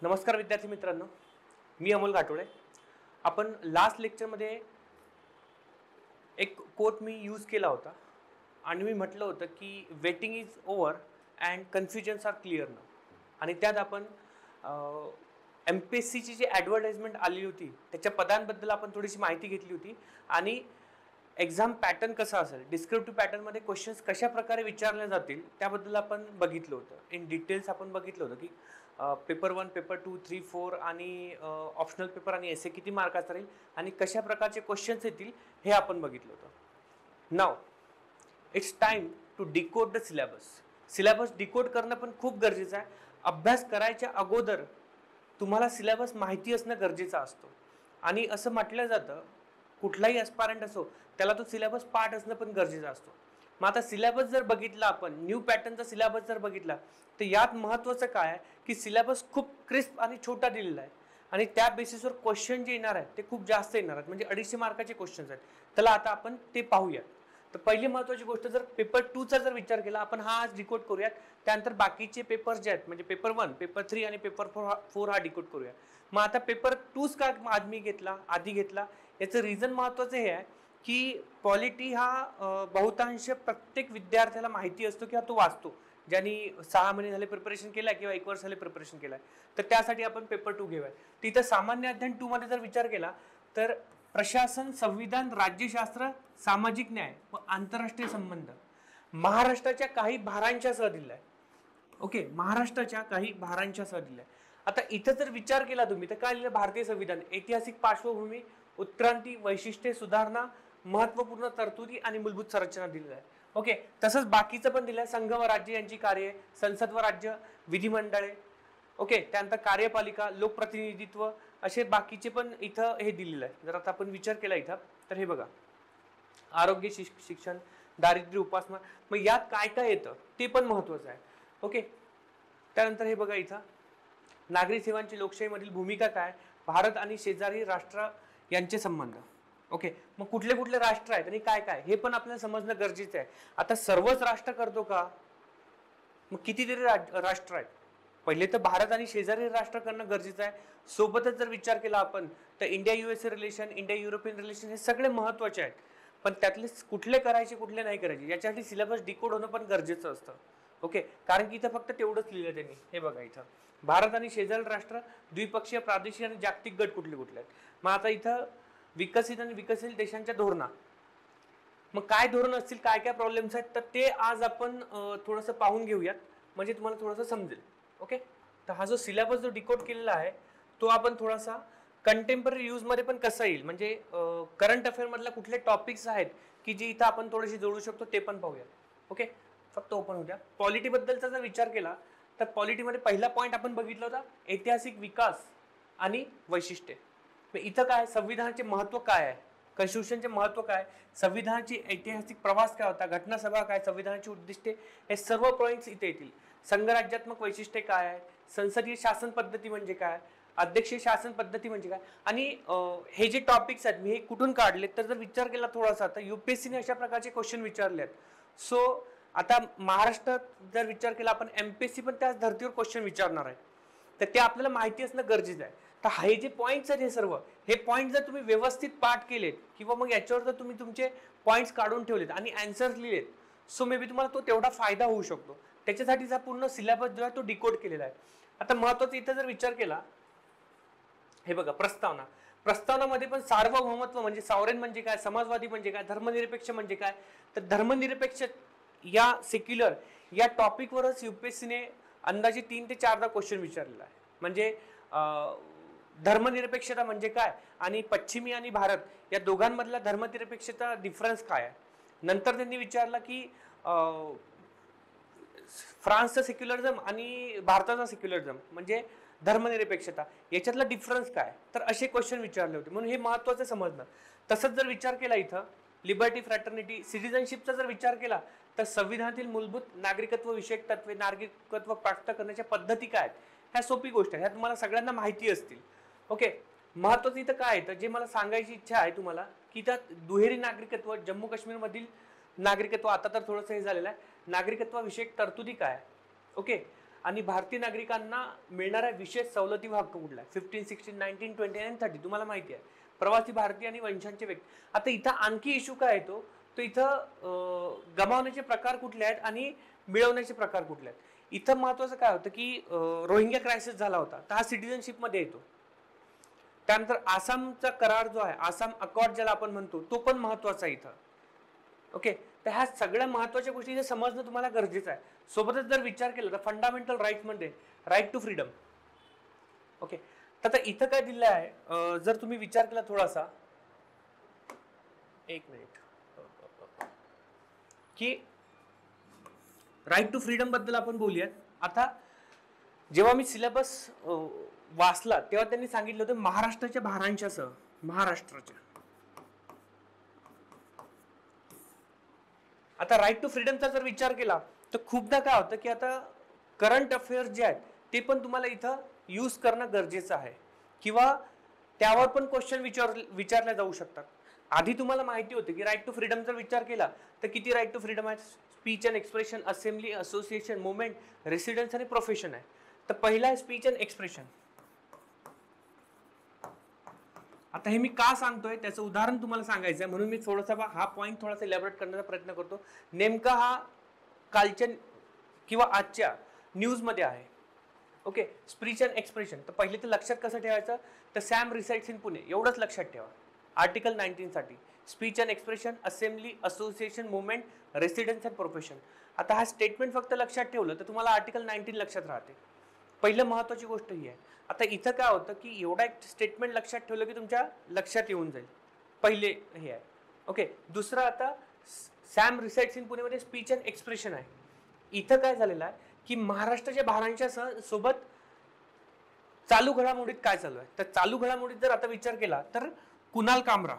नमस्कार विद्यार्थी मित्रांनो, मी अमोल घाटोळे. आपण लास्ट लेक्चरमध्ये एक कोट मी यूज केला होता आणि मी म्हटलं होतं की waiting is over and confusions are clear now. आणि त्यात आपण MPSCची जी ॲडव्हर्टाइजमेंट आली होती त्याच्या पदांबद्दल आपण थोडीशी माहिती घेतली होती आणि एक्झाम पॅटर्न कसा असेल, डिस्क्रिप्टिव्ह पॅटर्नमध्ये क्वेश्चन्स कशा प्रकारे विचारले जातील त्याबद्दल आपण बघितलं होतं. इन डिटेल्स आपण बघितलं होतं की पेपर 1, पेपर 2, 3, 4 आणि ऑप्शनल पेपर आणि एसे किती मार्काचा राहील आणि कशा प्रकारचे क्वेश्चन्स येतील हे आपण बघितलं होतं. नाव it's time to decode the syllabus. Syllabus decode करणं पण खूप गरजेचं आहे. अभ्यास करायच्या अगोदर तुम्हाला सिलेबस माहिती असणं गरजेचं असतो आणि असं म्हटलं जातं कुठलाही ॲस्पायरंट असो त्याला तो सिलेबस पाठ असणं पण गरजेचं असतो. मग आता सिलेबस जर बघितला, आपण न्यू पॅटर्नचा सिलेबस जर बघितला तर यात महत्त्वाचं काय आहे की सिलेबस खूप क्रिस्प आणि छोटा दिलेला आहे आणि त्या बेसिसवर क्वेश्चन जे येणार आहेत ते खूप जास्त येणार आहेत, म्हणजे 250 मार्काचे क्वेश्चन्स आहेत. त्याला आता आपण ते पाहूया. तर पहिली महत्त्वाची गोष्ट, जर पेपर 2चा जर विचार केला आपण, हा आज डिकोड करूयात. त्यानंतर बाकीचे पेपर्स जे आहेत म्हणजे पेपर 1, पेपर 3 आणि पेपर 4 हा डिकोड करूया. मग आता पेपर 2 का आधी घेतला याचं रिझन महत्त्वाचं हे आहे की पॉलिटी हा बहुतांश प्रत्येक विद्यार्थ्याला माहिती असतो किंवा तो वाचतो, ज्यांनी 6 महिने झाले प्रिपरेशन केलं किंवा 1 वर्ष झाले प्रिपरेशन केलं. तर त्यासाठी आपण पेपर 2 घेऊया. तिथं सामान्य अध्ययन 2 मध्ये जर विचार केला तर प्रशासन, संविधान, राज्यशास्त्र, सामाजिक न्याय व आंतरराष्ट्रीय संबंध महाराष्ट्राच्या काही भारांच्या सह दिलाय. ओके, महाराष्ट्राच्या काही भारांच्या सह दिलाय. आता इथं जर विचार केला तुम्ही तर काय लिहिलं? भारतीय संविधान, ऐतिहासिक पार्श्वभूमी, उत्क्रांती, वैशिष्ट्ये, सुधारणा, महत्वपूर्ण तरतुदी आणि मूलभूत संरचना दिलेलं आहे. ओके, तसंच बाकीचं पण दिलं आहे. संघ व राज्य यांची कार्ये, संसद व राज्य, विधिमंडळे, ओके, त्यानंतर कार्यपालिका, लोकप्रतिनिधित्व, असे बाकीचे पण इथं हे दिलेलं आहे. जर आता आपण विचार केला इथं तर हे बघा, आरोग्य, शिक्षण, दारिद्र्य उपासना, मग यात काय काय येतं ते पण महत्त्वाचं आहे. ओके, त्यानंतर हे बघा इथं नागरी सेवांची लोकशाहीमधील भूमिका काय, भारत आणि शेजारी राष्ट्र यांचे संबंध. ओके, मग कुठले कुठले राष्ट्र आहेत आणि काय काय हे पण आपल्याला समजणं गरजेचं आहे. आता सर्वच राष्ट्र करतो का? मग कितीतरी राष्ट्र आहेत. पहिले तर भारत आणि शेजारी राष्ट्र करणं गरजेचं आहे. सोबतच जर विचार केला आपण तर India USA relation, India European relation हे सगळे महत्त्वाचे आहेत. पण त्यातले कुठले करायचे कुठले नाही करायचे याच्यासाठी सिलेबस डिकोड होणं पण गरजेचं असतं. ओके, कारण की इथं फक्त तेवढंच लिहिलं त्यांनी. हे बघा इथं भारत आणि शेजारी राष्ट्र, द्विपक्षीय, प्रादेशिक आणि जागतिक गट कुठले कुठले आहेत. मग आता इथं विकसित आणि विकसित देशांच्या धोरणा, मग काय धोरण असतील, काय काय प्रॉब्लेम्स आहेत, तर ते आज आपण थोडंसं पाहून घेऊयात, म्हणजे तुम्हाला थोडंसं समजेल. ओके, तर हा जो सिलेबस जो डिकोड केलेला आहे तो आपण थोडासा कंटेम्पररी यूजमध्ये पण कसा येईल, म्हणजे करंट अफेअरमधला कुठले टॉपिक्स आहेत की जे इथं आपण थोडेसे जोडू शकतो ते पण पाहूया. ओके, फक्त ओपन होऊ द्या. पॉलिटीबद्दलचा जर विचार केला तर पॉलिटीमध्ये पहिला पॉईंट आपण बघितला होता ऐतिहासिक विकास आणि वैशिष्ट्ये. इथं काय, संविधानाचे महत्त्व काय आहे, कॉन्स्टिट्यूशनचे महत्त्व काय, संविधानाची ऐतिहासिक प्रवास काय होता, घटनासभा काय, संविधानाची उद्दिष्टे, हे सर्व पॉईंट्स इथे येतील. संघराज्यात्मक वैशिष्ट्ये काय आहे, संसदीय शासन पद्धती म्हणजे काय, अध्यक्षीय शासन पद्धती म्हणजे काय, आणि हे जे टॉपिक्स आहेत मी हे कुठून काढले तर जर विचार केला थोडासा तर UPSCने अशा प्रकारचे क्वेश्चन विचारले आहेत. सो आता महाराष्ट्रात जर विचार केला आपण, MPSC पण त्याच धर्तीवर क्वेश्चन विचारणार आहे, तर ते आपल्याला माहिती असणं गरजेचं आहे. तर हे जे पॉईंट्स आहेत, हे सर्व हे पॉईंट जर तुम्ही व्यवस्थित पाठ केलेत किंवा मग याच्यावर जर तुम्ही तुमचे पॉईंट्स काढून ठेवलेत आणि आन्सर्स लिहिलेत, सो मे बी तुम्हाला तो तेवढा फायदा होऊ शकतो. त्याच्यासाठीचा पूर्ण सिलेबस जो आहे तो डिकोड केलेला आहे. आता महत्त्वाचं इथं जर विचार केला, हे बघा प्रस्तावना, प्रस्तावनामध्ये पण सार्वभौमत्व म्हणजे सॉवरेन म्हणजे काय, समाजवादी म्हणजे काय, धर्मनिरपेक्ष म्हणजे काय, तर धर्मनिरपेक्ष या सेक्युलर या टॉपिकवरच UPSCने अंदाजे 3 ते 4दा क्वेश्चन विचारलेला आहे. म्हणजे धर्मनिरपेक्षता म्हणजे काय आणि पश्चिमी आणि भारत या दोघांमधला धर्मनिरपेक्षता डिफरन्स काय आहे. नंतर त्यांनी विचारलं की फ्रान्सचा सेक्युलरिझम आणि भारताचा सेक्युलरिझम म्हणजे धर्मनिरपेक्षता याच्यातला डिफरन्स काय, तर असे क्वेश्चन विचारले होते, म्हणून हे महत्त्वाचं समजणं. तसंच जर विचार केला इथं लिबर्टी, फ्रॅटर्निटी, सिटिझनशिपचा जर विचार केला तर संविधानातील मूलभूत नागरिकत्व विषयक तत्वे, नागरिकत्व प्राप्त करण्याच्या पद्धती काय आहेत, ह्या सोपी गोष्ट आहे, ह्या तुम्हाला सगळ्यांना माहिती असतील. ओके, महत्त्वाचं इथं काय आहे तर जे मला सांगायची इच्छा आहे तुम्हाला की त्यात दुहेरी नागरिकत्व, जम्मू काश्मीरमधील नागरिकत्व, आता तर थोडंसं हे झालेलं आहे, नागरिकत्वाविषयक तरतुदी काय. ओके, आणि भारतीय नागरिकांना मिळणाऱ्या विशेष सवलती हक्क कुठला आहे? 15, 16, 19, 20 आणि 30 तुम्हाला माहिती आहे. प्रवासी भारतीय आणि वंशांचे व्यक्ती. आता इथं आणखी इश्यू काय येतो, तो इथं गमावण्याचे प्रकार कुठले आहेत आणि मिळवण्याचे प्रकार कुठले आहेत. इथं महत्वाचं काय होतं की रोहिंग्या क्रायसिस झाला होता, तर हा सिटिझनशिप मध्ये येतो. त्यानंतर आसामचा करार जो आहे, आसाम अकॉर्ड ज्याला आपण म्हणतो, तो पण महत्वाचा आहे इथं. ओके, तर ह्या सगळ्या महत्वाच्या गोष्टी इथे समजणं तुम्हाला गरजेचं आहे. सोबतच जर विचार केला तर फंडामेंटल राईट मध्ये राईट टू फ्रीडम. ओके, तर इथं काय दिलं आहे, जर तुम्ही विचार केला थोडासा, एक मिनिट, की राईट टू फ्रीडम बद्दल आपण बोलूयात. आता जेव्हा मी सिलेबस वाचला तेव्हा त्यांनी सांगितलं होतं महाराष्ट्राच्या भारांशासह, महाराष्ट्राच्या. आता राईट टू फ्रीडमचा जर विचार केला तर खूपदा काय होतं की आता करंट अफेअर्स जे आहेत ते पण तुम्हाला इथं यूज करणं गरजेचं आहे, किंवा त्यावर पण क्वेश्चन विचारले जाऊ शकतात. आधी तुम्हाला माहिती होतं की राईट टू फ्रीडमचा विचार केला तर किती राईट टू फ्रीडम आहे? Speech and expression, assembly, association, movement, residence आणि प्रोफेशन आहे. तर पहिला आहे स्पीच अँड एक्सप्रेशन. आता हे मी का सांगतोय त्याचं उदाहरण तुम्हाला सांगायचं आहे, म्हणून मी थोडासा हा पॉईंट थोडासा इलॅबोरेट करण्याचा प्रयत्न करतो. नेमका हा कालच्या किंवा आजच्या न्यूज मध्ये आहे. Okay, speech and expression. तर पहिले तर लक्षात कसं ठेवायचं, तर सॅम रिसाइड्स इन पुणे एवढंच लक्षात ठेवा. आर्टिकल 19 साठी speech and expression, assembly, association, movement, residence and profession. आता हा स्टेटमेंट फक्त लक्षात ठेवलं तर तुम्हाला आर्टिकल 19 लक्षात राहते. पहिलं महत्वाची गोष्ट ही आहे. आता इथं काय होतं की एवढा एक स्टेटमेंट लक्षात ठेवलं की तुमच्या लक्षात येऊन जाईल. पहिले हे आहे. ओके, दुसरं आता सॅम रिसाइड्स इन पुणेमध्ये स्पीच अँड एक्सप्रेशन आहे. इथं काय झालेलं आहे की महाराष्ट्राच्या भारांच्या सोबत चालू घडामोडीत काय चालू आहे. तर चालू घडामोडीत जर आता विचार केला तर कुणाल कामरा,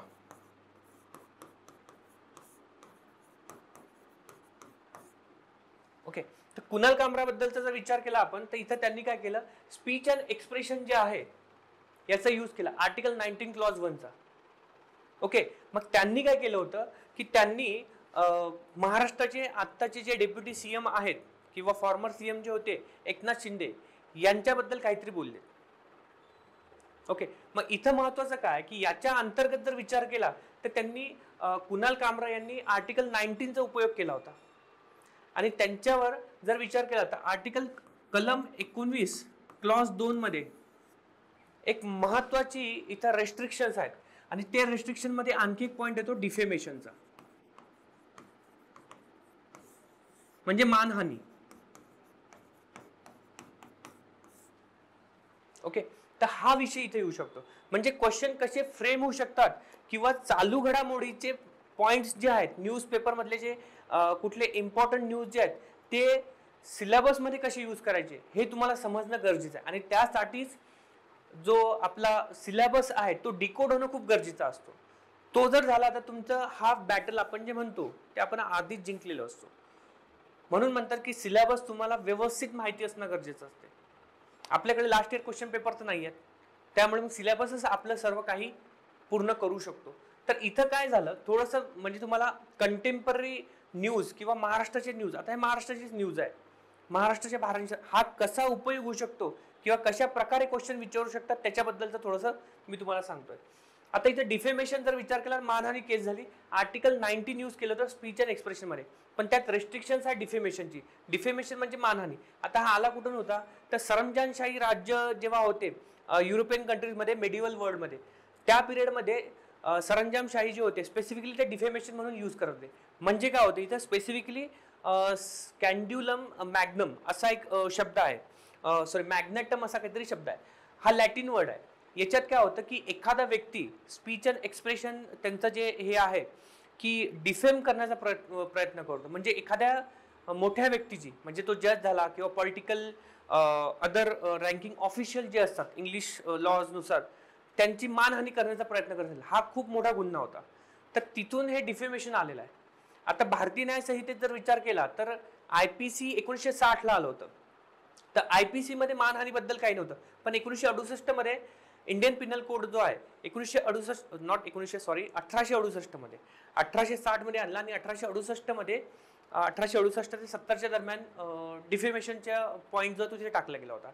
ओके, तर कुणाल कामरा बद्दलचा जर विचार केला आपण तर इथं त्यांनी काय केलं, स्पीच अँड एक्सप्रेशन जे आहे याचा यूज केला आर्टिकल 19 क्लॉज 1 चा. ओके, मग त्यांनी काय केलं होतं की त्यांनी महाराष्ट्राचे आत्ताचे जे डेप्युटी सीएम आहेत किंवा फॉर्मर सीएम जे होते एकनाथ शिंदे यांच्याबद्दल काहीतरी बोलले. ओके, मग इथं महत्वाचं काय की याच्या अंतर्गत जर विचार केला तर त्यांनी कुणाल कामरा यांनी आर्टिकल 19 चा उपयोग केला होता. आणि त्यांच्यावर जर विचार केला तर आर्टिकल कलम 19 क्लॉज 2 मध्ये एक महत्वाची इथं रेस्ट्रिक्शन्स आहेत. आणि त्या रेस्ट्रिक्शन मध्ये आणखी एक पॉइंट येतो डिफेमेशनचा, म्हणजे मानहानी. ओके, तर हा विषय इथे येऊ शकतो. म्हणजे क्वेश्चन कसे फ्रेम होऊ शकतात किंवा चालू घडामोडीचे पॉइंट्स जे आहेत न्यूजपेपर मधले जे कुठले इम्पॉर्टंट न्यूज जे आहेत ते सिलेबस मध्ये कसे यूज करायचे हे तुम्हाला समजणं गरजेचं आहे. आणि त्यासाठीच जो आपला सिलेबस आहे तो डिकोड होणं खूप गरजेचा असतो. तो जर झाला तर तुमचं हाफ बॅटल आपण जे म्हणतो ते आपण आधीच जिंकलेलो असतो. म्हणून म्हणतात की सिलेबस तुम्हाला व्यवस्थित माहिती असणं गरजेचं असते. आपल्याकडे लास्ट इयर क्वेश्चन पेपर तर नाही आहेत, त्यामुळे मग सिलेबसच आपलं सर्व काही पूर्ण करू शकतो. तर इथं काय झालं थोडंसं, म्हणजे तुम्हाला कंटेम्पररी न्यूज किंवा महाराष्ट्राचे न्यूज, आता हे महाराष्ट्राचीच न्यूज आहे, महाराष्ट्राच्या भारांचा हा कसा उपयोग होऊ शकतो किंवा कशा प्रकारे क्वेश्चन विचारू शकतात त्याच्याबद्दलचं थोडंसं मी तुम्हाला सांगतोय. आता इथे डिफेमेशन जर विचार केला, मानहानी केस झाली, आर्टिकल 19 यूज केलं तर स्पीच अँड एक्सप्रेशन मध्ये, पण त्यात रेस्ट्रिक्शन्स आहे डिफेमेशनची. डिफेमेशन म्हणजे मानहानी. आता हा आला कुठून होता, तर सरंजामशाही राज्य जेव्हा होते युरोपियन कंट्रीजमध्ये, मेडिवल वर्ल्डमध्ये, त्या पिरियडमध्ये सरंजामशाही जे होते स्पेसिफिकली ते डिफेमेशन म्हणून यूज करत होते. म्हणजे काय होते इथं स्पेसिफिकली स्कॅन्ड्युलम मॅग्नम असा एक शब्द आहे, सॉरी मॅग्नेटम असा काहीतरी शब्द आहे, हा लॅटिन वर्ड आहे. याच्यात काय होतं की एखादा व्यक्ती स्पीच अँड एक्सप्रेशन त्यांचं जे हे आहे की डिफेम करण्याचा प्रयत्न करतो. म्हणजे एखाद्या मोठ्या व्यक्तीची, म्हणजे तो जज झाला किंवा पॉलिटिकल अदर रँकिंग ऑफिशियल जे असतात इंग्लिश लॉज नुसार, त्यांची मानहानी करण्याचा प्रयत्न करत असेल, हा खूप मोठा गुन्हा होता. तर तिथून हे डिफेमेशन आलेलं आहे. आता भारतीय न्याय संहितेत जर विचार केला तर IPC 1960 ला आलं होतं. तर IPC मध्ये मानहानीबद्दल काही नव्हतं, पण 1968 मध्ये इंडियन पिनल कोड जो आहे 1868 मध्ये 1860 मध्ये आणला आणि 1868 मध्ये 1868 ते 70च्या दरम्यान डिफेमेशनच्या पॉईंट जो तो तिथे टाकला गेला होता.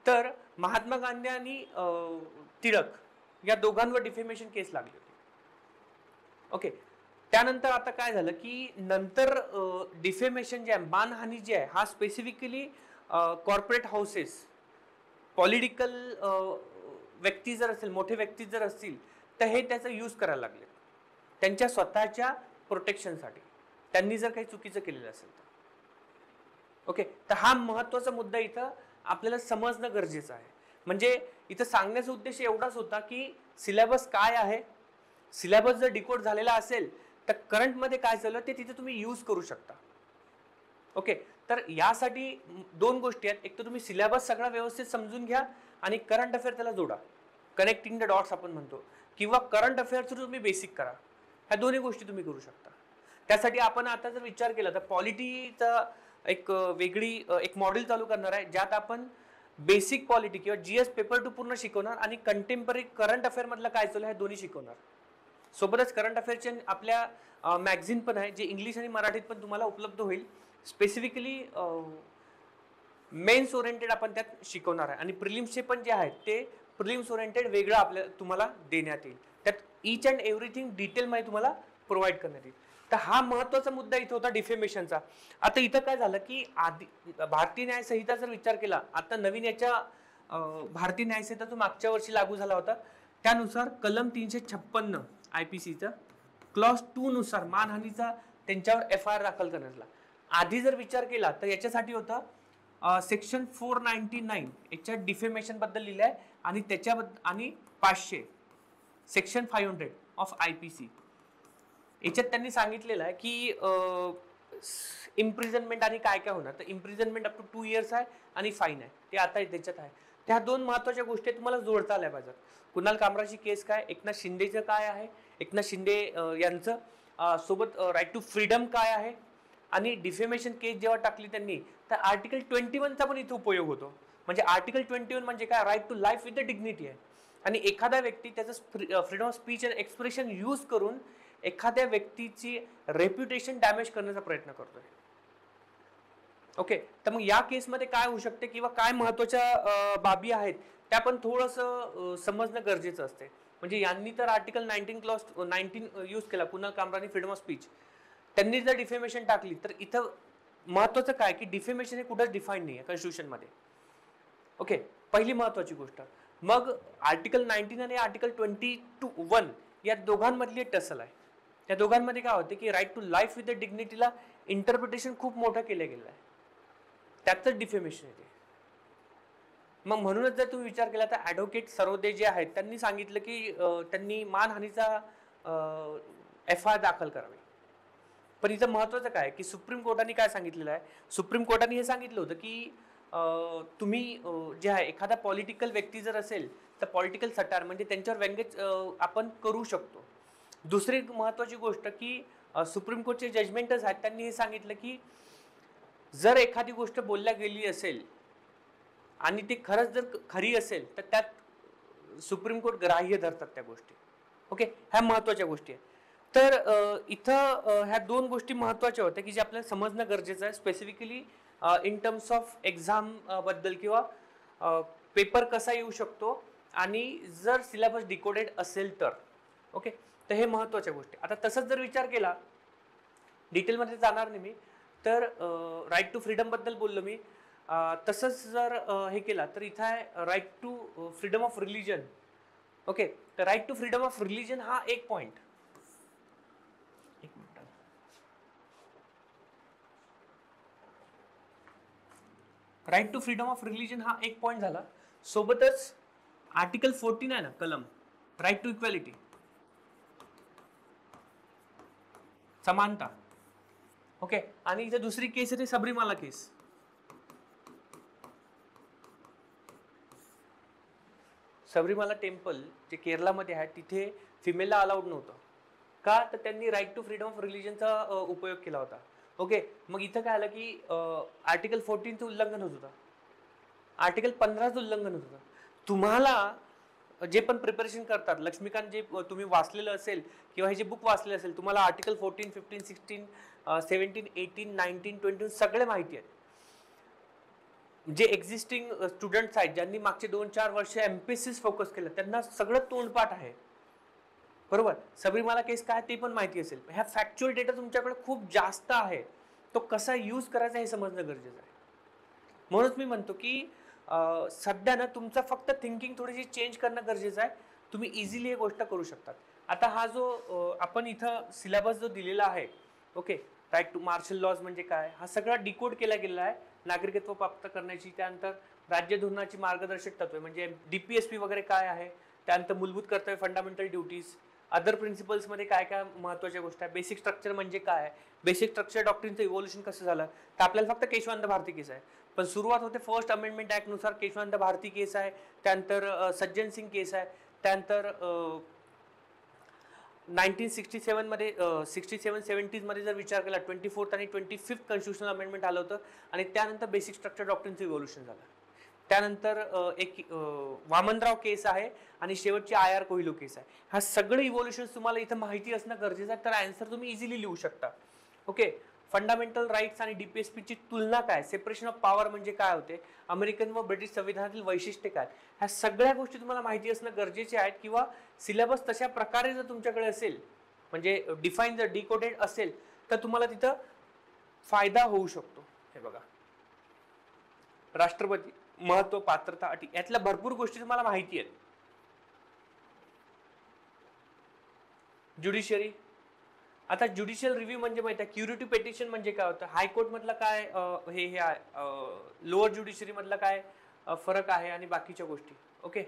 तर महात्मा गांधी आणि टिळक या दोघांवर डिफेमेशन केस लागली होती. ओके, त्यानंतर आता काय झालं की नंतर डिफेमेशन जे आहे, मानहानी जे आहे, हा स्पेसिफिकली कॉर्पोरेट हाऊसेस, पॉलिटिकल व्यक्ती जर असेल, मोठे व्यक्ती जर असतील, तर हे त्याचा यूज करायला लागले त्यांच्या स्वतःच्या प्रोटेक्शनसाठी, त्यांनी जर काही चुकीचं केलेलं असेल तर. ओके, तर हा महत्त्वाचा मुद्दा इथं आपल्याला समजणं गरजेचं आहे. म्हणजे इथं सांगण्याचा उद्देश एवढाच होता की सिलेबस काय आहे, सिलेबस जर डिकोड झालेला असेल तर करंटमध्ये काय चाललं ते तिथे तुम्ही यूज करू शकता. ओके, तर यासाठी दोन गोष्टी आहेत. एक तर तुम्ही सिलेबस सगळा व्यवस्थित समजून घ्या आणि करंट अफेअर त्याला जोडा, कनेक्टिंग द डॉट्स आपण म्हणतो, किंवा करंट अफेअरचं तुम्ही बेसिक करा. ह्या दोन्ही गोष्टी तुम्ही करू शकता. त्यासाठी आपण आता जर विचार केला तर पॉलिटीचा एक वेगळी एक मॉडेल चालू करणार आहे, ज्यात आपण बेसिक पॉलिटी किंवा जीएस पेपर टू पूर्ण शिकवणार आणि कंटेम्पररी करंट अफेअर मधलं काय चालू आहे हे दोन्ही शिकवणार. सोबतच करंट अफेअरचे आपल्या मॅगझिन पण आहे, जे इंग्लिश आणि मराठीत पण तुम्हाला उपलब्ध होईल. स्पेसिफिकली मेन्स ओरिएंटेड आपण त्यात शिकवणार आहे आणि प्रिलिम्सचे पण जे आहेत ते प्रिलिम्स ओरिएंटेड वेगळं आपल्या तुम्हाला देण्यात येईल. त्यात ईच अँड एव्हरीथिंग डिटेलमध्ये तुम्हाला प्रोव्हाइड करण्यात येईल. तर हा महत्त्वाचा मुद्दा इथं होता डिफेमेशनचा. आता इथं काय झालं की आधी भारतीय न्याय संहिता जर विचार केला, आता नवीन याच्या भारतीय न्याय संहिता जो मागच्या वर्षी लागू झाला होता, त्यानुसार कलम 356 IPCचा क्लॉज 2 नुसार मानहानीचा त्यांच्यावर FIR दाखल करण्यात. आधी जर विचार केला तर याच्यासाठी होतं सेक्शन 499 याच्या डिफेमेशन बद्दल लिहिलं आहे आणि त्याच्याबद्दल आणि 500 सेक्शन 500 ऑफ IPC याच्यात त्यांनी सांगितलेलं आहे की इम्प्रिझनमेंट आणि काय काय होणार. तर इम्प्रिझनमेंट अप टू 2 इयर्स आहे आणि फाईन आहे, ते आता त्याच्यात आहे. त्या दोन महत्त्वाच्या गोष्टी तुम्हाला जोडता आल्या पाहिजेत. कुणाल कामराची केस काय, एकनाथ शिंदेचं काय आहे, एकनाथ शिंदे यांचं सोबत राईट टू फ्रीडम काय आहे, आणि डिफेमेशन केस जेव्हा टाकली त्यांनी तर आर्टिकल 21चा पण इथे उपयोग होतो. म्हणजे आर्टिकल 21 म्हणजे काय, right to life with the dignity आहे. आणि एखादा व्यक्ती त्याचं freedom of speech and expression use करून एखाद्या व्यक्तीची रेप्युटेशन डॅमेज करण्याचा प्रयत्न करतोय. ओके, तर मग या केसमध्ये काय होऊ शकते किंवा काय महत्त्वाच्या बाबी आहेत त्या पण थोडंसं समजणं गरजेचं असते. म्हणजे यांनी तर आर्टिकल 19 यूज केला, Kunal Kamrani freedom of speech, त्यांनी जर डिफेमेशन टाकली तर इथं महत्त्वाचं काय की डिफेमेशन हे कुठंच डिफाईन नाही आहे कॉन्स्टिट्यूशनमध्ये. ओके, पहिली महत्त्वाची गोष्ट. मग आर्टिकल 19 आणि आर्टिकल 21 या दोघांमधली एक टसल आहे. त्या दोघांमध्ये काय होते की right to life with the डिग्निटीला इंटरप्रिटेशन खूप मोठं केलं गेलं आहे, त्यातच डिफेमेशन येते. मग म्हणूनच जर तुम्ही विचार केला तर ॲडव्होकेट सरोदे जे आहेत त्यांनी सांगितलं की त्यांनी मानहानीचा FIR दाखल करावी. पण इथं महत्त्वाचं काय की सुप्रीम कोर्टाने काय सांगितलेलं आहे, सुप्रीम कोर्टाने हे सांगितलं होतं की तुम्ही जे आहे एखादा पॉलिटिकल व्यक्ती जर असेल तर पॉलिटिकल सटार म्हणजे त्यांच्यावर व्यंग्य आपण करू शकतो. दुसरी महत्त्वाची गोष्ट की सुप्रीम कोर्टचे जजमेंटच आहेत, त्यांनी हे सांगितलं की जर एखादी गोष्ट बोलल्या गेली असेल आणि ती खरंच जर खरी असेल तर त्यात सुप्रीम कोर्ट ग्राह्य धरतात त्या गोष्टी. ओके, ह्या महत्त्वाच्या गोष्टी आहेत. तर इथं ह्या दोन गोष्टी महत्त्वाच्या होत्या की जे आपल्याला समजणं गरजेचं आहे, specifically in terms of exam बद्दल किंवा पेपर कसा येऊ शकतो आणि जर सिलेबस डिकोडेड असेल तर. ओके, तर हे महत्त्वाच्या गोष्टी. आता तसंच जर विचार केला, डिटेलमध्ये जाणार नाही मी, तर राईट टू फ्रीडम बद्दल बोललो मी. तसंच जर हे केला तर इथं आहे right to freedom of religion. Okay, तर right to freedom of religion हा एक point. Right to freedom of religion हा एक पॉइंट झाला. सोबतच आर्टिकल 14 आहे ना कलम, राईट टू इक्वॅलिटी, समानता. ओके, आणि इथे दुसरी केस आहे सबरीमाला केस. सबरीमाला टेम्पल जे केरलामध्ये आहे तिथे फिमेलला अलाउड नव्हतं. का, तर त्यांनी राईट टू फ्रीडम ऑफ रिलीजनचा उपयोग केला होता. ओके, मग इथं काय आलं की आर्टिकल 14चं उल्लंघन होत होतं, आर्टिकल 15चं उल्लंघन होत होतं. तुम्हाला जे पण प्रिपरेशन करतात, लक्ष्मीकांत जे तुम्ही वाचलेलं असेल किंवा हे जे बुक वाचलेलं असेल, तुम्हाला आर्टिकल 14, 15, 16 17, 18, 19, 20 सगळे माहिती आहेत. जे एक्झिस्टिंग स्टुडंट्स आहेत ज्यांनी मागचे 2-4 वर्ष एमपीएससी फोकस केलं त्यांना सगळं तोंडपाठ आहे, बरोबर. सबरीमाला केस काय ते पण माहिती असेल. ह्या फॅक्च्युअल डेटा तुमच्याकडे खूप जास्त आहे, तो कसा यूज करायचा हे समजणं गरजेचं आहे. म्हणूनच मी म्हणतो की सध्या ना तुमचं फक्त थिंकिंग थोडीशी चेंज करणं गरजेचं आहे. तुम्ही इझिली हे गोष्ट करू शकता. आता हा जो आपण इथं सिलेबस जो दिलेला आहे, okay, right to martial laws म्हणजे काय, हा सगळा डिकोड केला गेलेला आहे. नागरिकत्व प्राप्त करण्याची, त्यानंतर राज्य धोरणाची मार्गदर्शक तत्वे म्हणजे डीपीएसपी वगैरे काय आहे, त्यानंतर मूलभूत कर्तव्य फंडामेंटल ड्युटीज, अदर प्रिन्सिपल्स मध्ये काय काय महत्त्वाच्या गोष्टी आहेत, बेसिक स्ट्रक्चर म्हणजे काय, बेसिक स्ट्रक्चर डॉक्ट्रिनचं इव्होल्युशन कसं झालं. तर आपल्याला फक्त केशवानंद भारती केस आहे, पण सुरुवात होते फर्स्ट अमेंडमेंट ऍक्ट नुसार केशवानंद भारती केस आहे, त्यानंतर सज्जन सिंग केस आहे, त्यानंतर 1967 मध्ये 67-70 मध्ये जर विचार केला 24th आणि 25th कॉन्स्टिट्युशनल अमेंडमेंट आलं होतं आणि त्यानंतर बेसिक स्ट्रक्चर डॉक्ट्रिनचं इव्होल्युशन झालं. त्यानंतर एक वामनराव केस आहे आणि शेवटची आय.आर. कोहिलू केस आहे. हा सगळे इव्होल्युशन तुम्हाला इथं माहिती असणं गरजेचं आहे, तर आन्सर तुम्ही इझिली लिहू शकता. ओके, फंडामेंटल राईट्स आणि डीपीएसपीची तुलना काय, सेपरेशन ऑफ पॉवर म्हणजे काय होते, अमेरिकन व ब्रिटिश संविधानातील वैशिष्ट्ये काय, ह्या सगळ्या गोष्टी तुम्हाला माहिती असणं गरजेचे आहेत. किंवा सिलेबस तशा प्रकारे जर तुमच्याकडे असेल, म्हणजे डिफाईन जर डिकोडेड असेल, तर तुम्हाला तिथं फायदा होऊ शकतो. हे बघा, राष्ट्रपती महत्व, पात्रता, अटी, यातल्या भरपूर गोष्टी तुम्हाला माहिती आहेत. ज्युडिशियरी, आता ज्युडिशियल रिव्ह्यू म्हणजे माहिती आहे, क्युरेटिव्ह पेटिशन म्हणजे काय होतं, हायकोर्ट मधला काय हे लोअर ज्युडिशियरी मधला काय फरक आहे आणि बाकीच्या गोष्टी. ओके,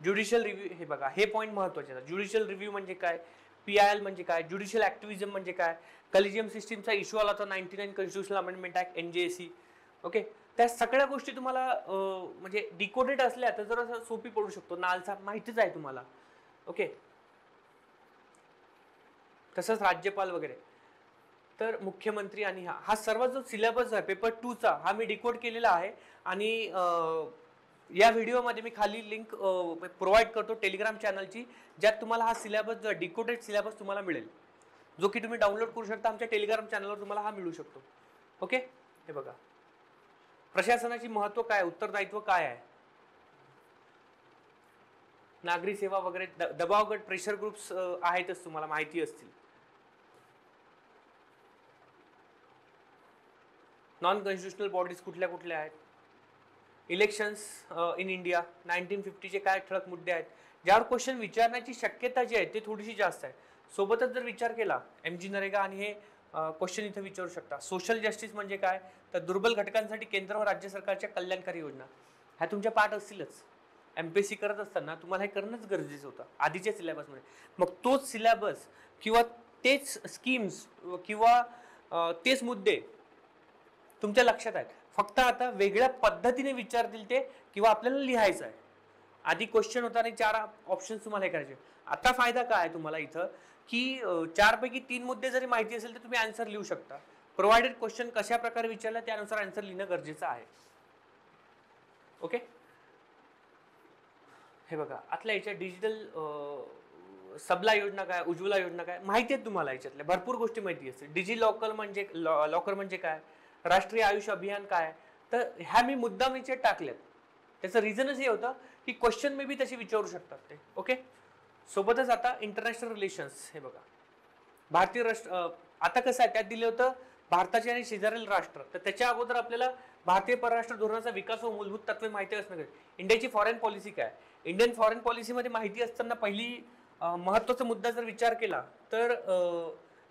ज्युडिशियल रिव्ह्यू, हे बघा हे पॉईंट महत्वाचे आहेत. ज्युडिशियल रिव्ह्यू म्हणजे काय, पीआयएल म्हणजे काय, ज्युडिशियल ऍक्टिव्हिजम म्हणजे काय, कलिजियम सिस्टीमचा इश्यू आला होता 99 constitutional amendment act NJC. Okay, त्या सगळ्या गोष्टी तुम्हाला म्हणजे डिकोडेड असल्या तर जरा सोपी पडू शकतो. नालसा माहितीच आहे तुम्हाला. ओके, तसंच राज्यपाल वगैरे, तर मुख्यमंत्री आणि हा सर्व जो सिलेबस आहे पेपर 2चा, हा मी डिकोड केलेला आहे. आणि या व्हिडिओमध्ये मी खाली लिंक प्रोव्हाइड करतो टेलिग्राम चॅनलची, ज्यात तुम्हाला हा सिलेबस जो डिकोडेड सिलेबस तुम्हाला मिळेल, जो की तुम्ही डाउनलोड करू शकता. आमच्या टेलिग्राम चॅनलवर तुम्हाला हा मिळू शकतो. ओके, हे बघा, प्रशासनाची महत्व काय, उत्तरदायित्व काय आहे, नागरी सेवा वगैरे, दबाव गट, प्रेशर ग्रुप्स आहेतच, तुम्हाला माहिती असतील. नॉन कॉन्स्टिट्युशनल बॉडीज कुठल्या कुठल्या आहेत, इलेक्शन्स इन इंडिया 1950चे काय ठळक मुद्दे आहेत, ज्यावर क्वेश्चन विचारण्याची शक्यता जी आहे ते थोडीशी जास्त आहे. सोबतच जर विचार केला एमजी नरेगा आणि हे क्वेश्चन इथं विचारू शकता. सोशल जस्टिस म्हणजे काय, तर दुर्बल घटकांसाठी केंद्र व राज्य सरकारच्या कल्याणकारी योजना, ह्या तुमच्या पाठ असतीलच. एमपीएससी करत असताना तुम्हाला हे करणंच गरजेचं होतं आधीच्या सिलेबसमध्ये. मग तोच सिलेबस किंवा तेच स्कीम्स किंवा तेच मुद्दे तुमच्या लक्षात आहेत, फक्त आता वेगळ्या पद्धतीने विचारतील ते, किंवा आपल्याला लिहायचं आहे. आधी क्वेश्चन होता आणि 4 ऑप्शन तुम्हाला हे करायचे. आता फायदा काय आहे तुम्हाला इथं, की 4 पैकी 3 मुद्दे जरी माहिती असेल तर तुम्ही आन्सर लिहू शकता. प्रोव्हाइडेड क्वेश्चन कशा प्रकारे विचारला त्यानुसार आन्सर लिहिणं गरजेचं आहे. ओके, हे बघा, आतल्या याच्या डिजिटल सबला योजना काय, उज्ज्वला योजना काय, माहिती आहे तुम्हाला. याच्यातल्या भरपूर गोष्टी माहिती असते. डिजी लॉकर म्हणजे काय, राष्ट्रीय आयुष अभियान काय, तर ह्या मी मुद्दाम इथे टाकल्यात. त्याचं रिझनच हे होतं की क्वेश्चन मे बी तसे विचारू शकतात ते. ओके, सोबतच आता इंटरनॅशनल रिलेशन्स, हे बघा, भारतीय राष्ट्र, आता कसं आहे त्यात दिलं होतं भारताचे आणि शेजारील राष्ट्र, तर त्याच्या अगोदर आपल्याला भारतीय परराष्ट्र धोरणाचा विकास व मूलभूत तत्वे माहिती असणं गरजेचं. इंडियाची फॉरेन पॉलिसी काय, इंडियन फॉरेन पॉलिसीमध्ये माहिती असताना पहिली महत्त्वाचा मुद्दा जर विचार केला तर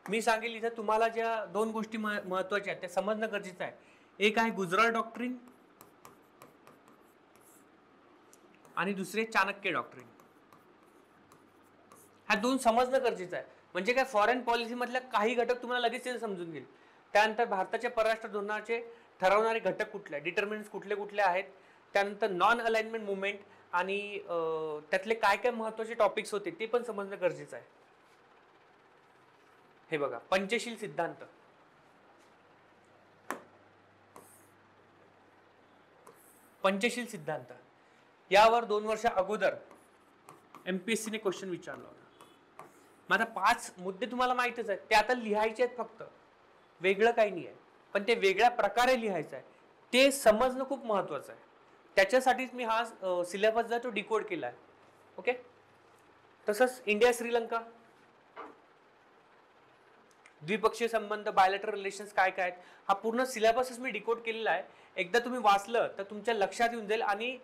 मी सांगेल इथं तुम्हाला ज्या 2 गोष्टी महत्त्वाच्या आहेत त्या समजणं गरजेचं आहे. एक आहे गुजराल डॉक्ट्रिन आणि दुसरे चाणक्य डॉक्ट्रिन. ह्या 2 समजणं गरजेचं आहे. म्हणजे काय, फॉरेन पॉलिसी मधल्या काही घटक तुम्हाला लगेच समजून घेईल. त्यानंतर भारताच्या परराष्ट्र धोरणाचे ठरवणारे घटक कुठले, डिटर्मिनंट्स कुठले कुठले आहेत, त्यानंतर नॉन अलाइनमेंट मुवमेंट आणि त्यातले काय काय महत्त्वाचे टॉपिक्स होते ते पण समजणं गरजेचं आहे. हे बघा, पंचशील सिद्धांत, पंचशील सिद्धांत यावर 2 वर्ष अगोदर एमपीएससी ने क्वेश्चन विचारला होता. माझा 5 मुद्दे तुम्हाला माहितच आहेत, ते आता लिहायचे आहेत फक्त, वेगळं काही नाही आहे. पण ते वेगळ्या प्रकारे लिहायचं आहे, ते समजणं खूप महत्त्वाचं आहे. त्याच्यासाठीच मी हा सिलेबस जो तो डिकोड केला आहे. ओके. तसंच इंडिया श्रीलंका, द्विपक्षीय संबंध, बायलॅटरल रिलेशन्स काय काय आहेत, हा पूर्ण सिलेबसच मी डिकोड केलेला आहे. एकदा तुम्ही वाचलं तर तुमच्या लक्षात येऊन जाईल. आणि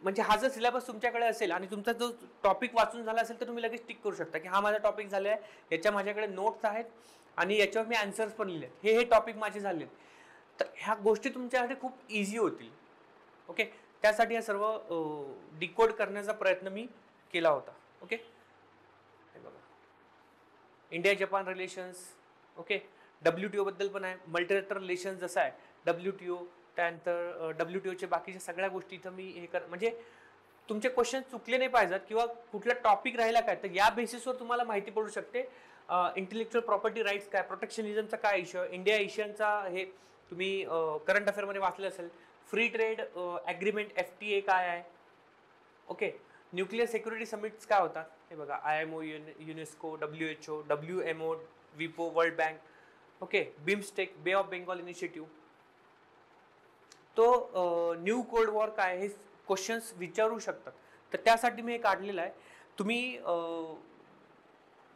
म्हणजे हा जर सिलेबस तुमच्याकडे असेल आणि तुमचा जो टॉपिक वाचून झाला असेल तर तुम्ही लगेच टिक करू शकता की हा माझा टॉपिक झाला आहे, याच्या माझ्याकडे नोट्स आहेत आणि याच्यावर मी आन्सर्स पण लिहिले, हे टॉपिक माझे झाले. तर ह्या गोष्टी तुमच्यासाठी खूप इझी होतील. ओके. त्यासाठी हा सर्व डिकोड करण्याचा प्रयत्न मी केला होता. ओके. हे बघा, India Japan relations. Okay. WTO बद्दल पण आहे, मल्टीलॅटरल रिलेशन्स जसं आहे WTO, त्यानंतर WTOचे बाकीच्या सगळ्या गोष्टी इथं मी हे म्हणजे तुमचे क्वेश्चन चुकले नाही पाहिजेत किंवा कुठला टॉपिक राहिला काय, तर या बेसिसवर तुम्हाला माहिती पडू शकते. इंटेलेक्च्युअल प्रॉपर्टी राईट्स काय, प्रोटेक्शनिझमचा काय इश्यू, इंडिया एशियनचा हे तुम्ही करंट अफेअरमध्ये वाचलं असेल. फ्री ट्रेड ॲग्रीमेंट FTA काय आहे. ओके. न्यूक्लिअर सिक्युरिटी समिट्स काय होतात हे बघा, IMO, युनेस्को, WHO, WMO, विपो, वर्ल्ड बँक. ओके. बिमस्टेक, बे ऑफ बेंगॉल इनिशिएटिव्ह. तो न्यू कोल्ड वॉर काय, हे क्वेश्चन्स विचारू शकतात. तर त्यासाठी मी हे काढलेलं आहे. तुम्ही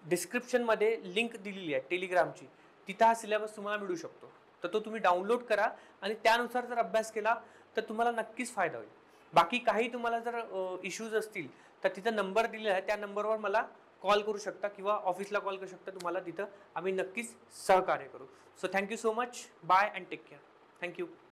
डिस्क्रिप्शनमध्ये लिंक दिलेली आहे टेलिग्रामची, तिथं हा सिलेबस तुम्हाला मिळू शकतो. तर तो तुम्ही डाउनलोड करा आणि त्यानुसार जर अभ्यास केला तर तुम्हाला नक्कीच फायदा होईल. बाकी काही तुम्हाला जर इश्यूज असतील तर तिथं नंबर दिलेला आहे, त्या नंबरवर मला कॉल करू शकता किंवा ऑफिसला कॉल करू शकता. तुम्हाला तिथं आम्ही नक्कीच सहकार्य करू. So thank you so much. Bye and take care. Thank you.